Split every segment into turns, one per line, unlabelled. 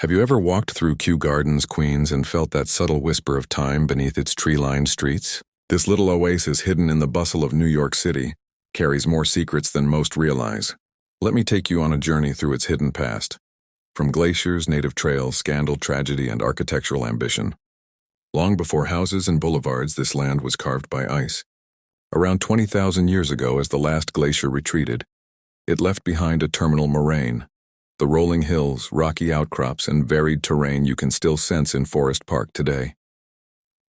Have you ever walked through Kew Gardens, Queens, and felt that subtle whisper of time beneath its tree-lined streets? This little oasis hidden in the bustle of New York City carries more secrets than most realize. Let me take you on a journey through its hidden past. From glaciers, native trails, scandal, tragedy, and architectural ambition. Long before houses and boulevards, this land was carved by ice. Around 20,000 years ago, as the last glacier retreated, it left behind a terminal moraine. The rolling hills, rocky outcrops, and varied terrain you can still sense in Forest Park today.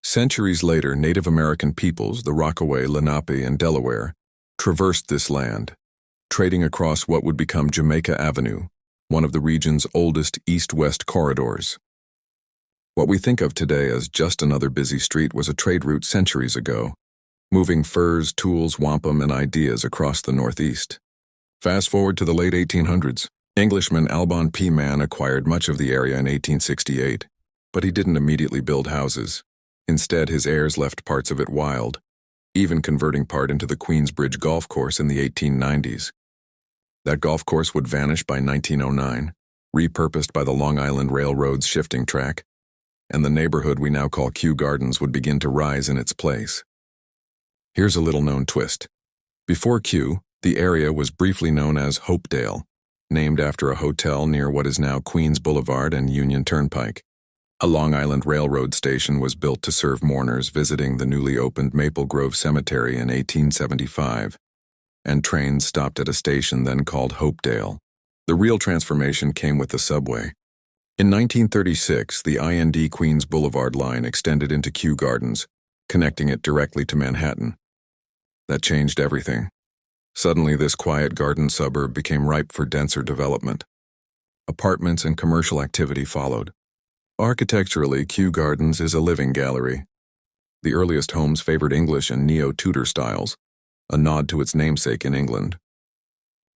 Centuries later, Native American peoples, the Rockaway, Lenape, and Delaware, traversed this land, trading across what would become Jamaica Avenue, one of the region's oldest east-west corridors. What we think of today as just another busy street was a trade route centuries ago, moving furs, tools, wampum, and ideas across the Northeast. Fast forward to the late 1800s. Englishman Alban P. Mann acquired much of the area in 1868, but he didn't immediately build houses. Instead, his heirs left parts of it wild, even converting part into the Queensbridge Golf Course in the 1890s. That golf course would vanish by 1909, repurposed by the Long Island Railroad's shifting track, and the neighborhood we now call Kew Gardens would begin to rise in its place. Here's a little-known twist. Before Kew, the area was briefly known as Hopedale, named after a hotel near what is now Queens Boulevard and Union Turnpike. A Long Island Railroad station was built to serve mourners visiting the newly opened Maple Grove Cemetery in 1875, and trains stopped at a station then called Hopedale. The real transformation came with the subway. In 1936, the IND Queens Boulevard line extended into Kew Gardens, connecting it directly to Manhattan. That changed everything. Suddenly, this quiet garden suburb became ripe for denser development. Apartments and commercial activity followed. Architecturally, Kew Gardens is a living gallery. The earliest homes favored English and neo-Tudor styles, a nod to its namesake in England.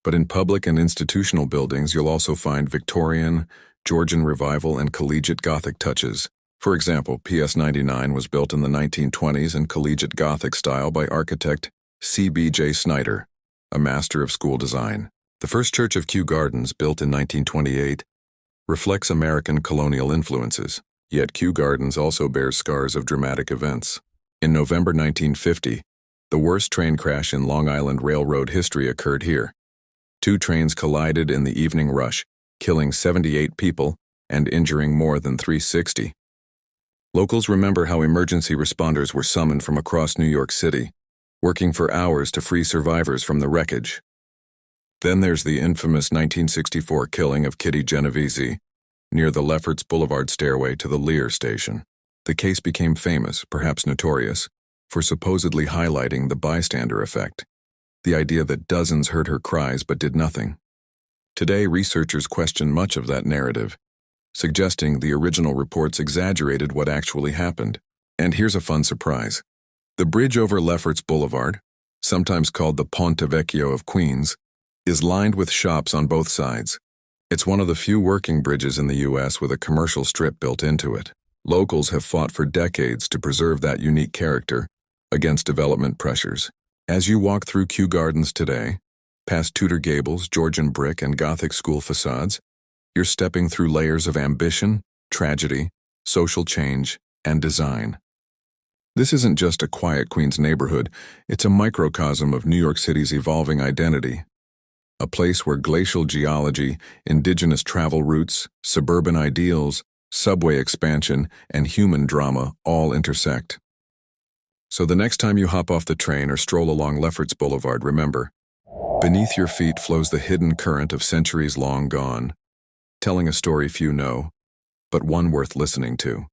But in public and institutional buildings, you'll also find Victorian, Georgian Revival, and collegiate Gothic touches. For example, PS 99 was built in the 1920s in collegiate Gothic style by architect C.B.J. Snyder, a master of school design. The first church of Kew Gardens, built in 1928, reflects American colonial influences, yet Kew Gardens also bears scars of dramatic events. In November 1950, the worst train crash in Long Island Railroad history occurred here. Two trains collided in the evening rush, killing 78 people and injuring more than 360. Locals remember how emergency responders were summoned from across New York City, working for hours to free survivors from the wreckage. Then there's the infamous 1964 killing of Kitty Genovese near the Lefferts Boulevard stairway to the Lear station. The case became famous, perhaps notorious, for supposedly highlighting the bystander effect, the idea that dozens heard her cries but did nothing. Today, researchers question much of that narrative, suggesting the original reports exaggerated what actually happened. And here's a fun surprise. The bridge over Lefferts Boulevard, sometimes called the Ponte Vecchio of Queens, is lined with shops on both sides. It's one of the few working bridges in the U.S. with a commercial strip built into it. Locals have fought for decades to preserve that unique character against development pressures. As you walk through Kew Gardens today, past Tudor gables, Georgian brick, and Gothic school facades, you're stepping through layers of ambition, tragedy, social change, and design. This isn't just a quiet Queens neighborhood, it's a microcosm of New York City's evolving identity. A place where glacial geology, indigenous travel routes, suburban ideals, subway expansion, and human drama all intersect. So the next time you hop off the train or stroll along Lefferts Boulevard, remember, beneath your feet flows the hidden current of centuries long gone, telling a story few know, but one worth listening to.